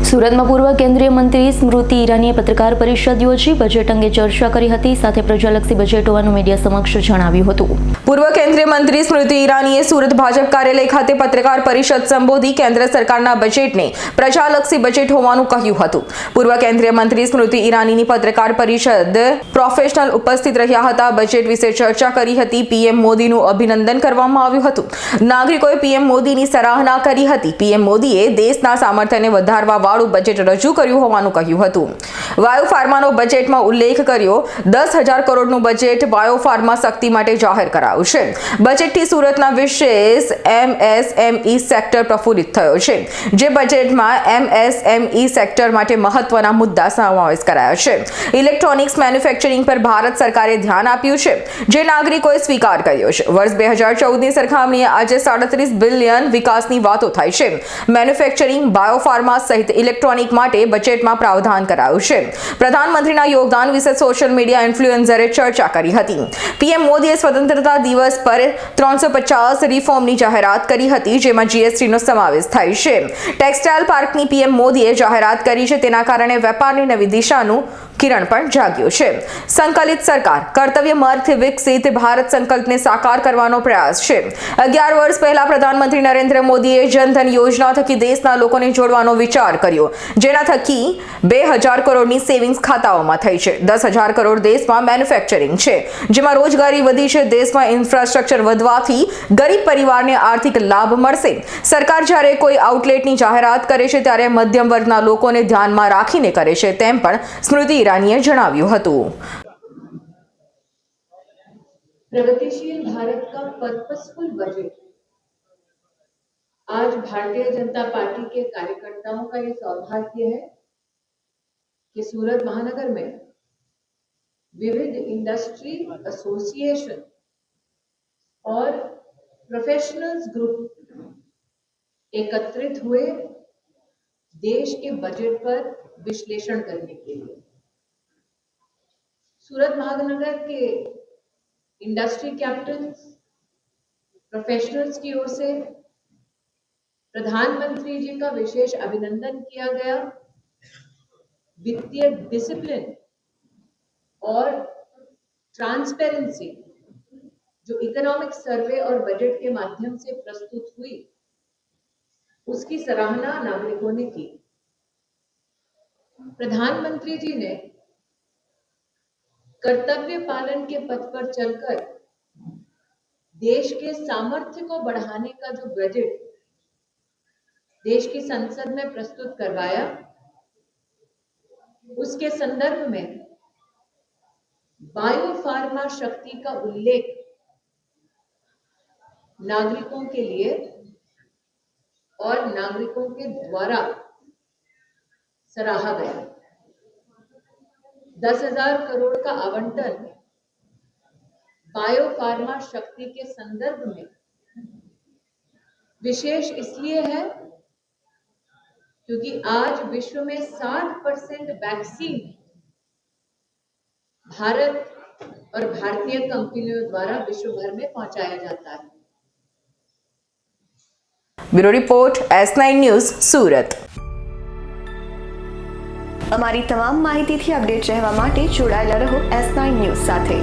સુરતમાં પૂર્વ કેન્દ્રીય મંત્રી સ્મૃતિ ઈરાનીએ પત્રકાર પરિષદ યોજી બજેટ અંગે ચર્ચા કરી હતી, સાથે પ્રજાલક્ષી બજેટ હોવાનું મીડિયા સમક્ષ જણાવ્યું હતું. પૂર્વ કેન્દ્રીય મંત્રી સ્મૃતિ ઈરાનીએ સુરત ભાજપ કાર્યાલય ખાતે પત્રકાર પરિષદ સંબોધી કેન્દ્ર સરકારના બજેટને પ્રજાલક્ષી બજેટ હોવાનું કહ્યું હતું. પૂર્વ કેન્દ્રીય મંત્રી સ્મૃતિ ઈરાનીની પત્રકાર પરિષદ પ્રોફેશનલ ઉપસ્થિત રહ્યા હતા. બજેટ વિશે ચર્ચા કરી હતી. પીએમ મોદીનું અભિનંદન કરવામાં આવ્યું હતું. નાગરિકોએ પીએમ મોદીની સરાહના કરી હતી. પીએમ મોદીએ દેશના સામર્થ્યને વધારવા વાળું બજેટ રજૂ કર્યું હોવાનું કહ્યું હતું. વાયુ ફાર્માનો બજેટમાં ઉલ્લેખ કર્યો. 10,000 કરોડનું બજેટ વાયુ ફાર્મા શક્તિ માટે જાહેર કરાયું છે. બજેટથી સુરતના વિશેષ એમએસએમઈ સેક્ટર પ્રફુલ્લિત થયો છે. જે બજેટમાં એમએસએમઈ સેક્ટર માટે મહત્વના મુદ્દા સમાવેશ કરાયા છે. ઇલેક્ટ્રોનિક્સ મેન્યુફેક્ચરિંગ પર ભારત સરકારે ધ્યાન આપ્યું છે, જે નાગરિકોએ સ્વીકાર કર્યો છે. વર્ષ 2014ની સરખામણીએ આજે 37 બિલિયન વિકાસની વાતો થાય છે. મેન્યુફેક્ચરિંગ, બાયોફાર્મા સહિત ઇલેક્ટ્રોનિક માટે બજેટમાં પ્રાવધાન કરાયું છે. પ્રધાનમંત્રીના યોગદાન વિશે સોશિયલ મીડિયા ઇન્ફ્લુએન્સરે ચર્ચા કરી હતી. પીએમ મોદીએ સ્વતંત્રતા દિવસ પર 350 રિફોર્મની જાહેરાત કરી હતી, જેમાં જીએસટીનો સમાવેશ થાય છે. ટેક્સટાઇલ પાર્કની પીએમ મોદીએ જાહેરાત કરી છે. તેના કારણે વેપારની નવી દિશાનું કિરણ પણ જાગ્યું છે. સંકલિત સરકાર, કર્તવ્યમર્થથી વિકસિત ભારત સંકલ્પને સાકાર કરવાનો પ્રયાસ છે. 11 વર્ષ પહેલા પ્રધાનમંત્રી નરેન્દ્ર મોદીએ જનધન યોજના થકી દેશના લોકોને જોડવાનો વિચાર કર્યો, જેના થકી 2,000 કરોડની સેવિંગ્સ ખાતાઓમાં થઈ છે. 10,000 કરોડ દેશમાં મેન્યુફેક્ચરિંગ છે, જેમાં રોજગારી વધી છે. દેશમાં ઇન્ફ્રાસ્ટ્રક્ચર વધવાથી ગરીબ પરિવારને આર્થિક લાભ મળશે. સરકાર જ્યારે કોઈ આઉટલેટની જાહેરાત કરે છે ત્યારે મધ્યમ વર્ગના લોકોને ધ્યાનમાં રાખીને કરે છે, તેમ પણ સ્મૃતિ ईरानी जनाव्યું હતું. प्रगतिशील भारत का पर्पसफुल बजट आज भारतीय जनता पार्टी के कार्यकर्ताओं का ये सौभाग्य है कि सूरत महानगर में विविध इंडस्ट्री एसोसिएशन और प्रोफेशनल्स ग्रुप एकत्रित हुए देश के बजट पर विश्लेषण करने के लिए. सूरत महानगर के इंडस्ट्री कैप्टन्स, प्रोफेशनल्स की ओर से प्रधानमंत्री जी का विशेष अभिनंदन किया गया. वित्तीय डिसिप्लिन और ट्रांसपेरेंसी जो इकोनॉमिक सर्वे और बजट के माध्यम से प्रस्तुत हुई, उसकी सराहना नागरिकों ने की. प्रधानमंत्री जी ने कर्तव्य पालन के पथ पर चलकर देश के सामर्थ्य को बढ़ाने का जो बजट देश की संसद में प्रस्तुत करवाया, उसके संदर्भ में बायोफार्मा शक्ति का उल्लेख नागरिकों के लिए और नागरिकों के द्वारा सराहा गया. 10,000 करोड़ का आवंटन बायोफार्मा शक्ति के संदर्भ में विशेष इसलिए है क्योंकि आज विश्व में 60% वैक्सीन भारत और भारतीय कंपनियों द्वारा विश्व भर में पहुंचाया जाता है. ब्यूरो रिपोर्ट S9 न्यूज़ सूरत. અમારી તમામ માહિતીથી અપડેટ રહેવા માટે જોડાયેલા રહો S9 ન્યૂઝ સાથે.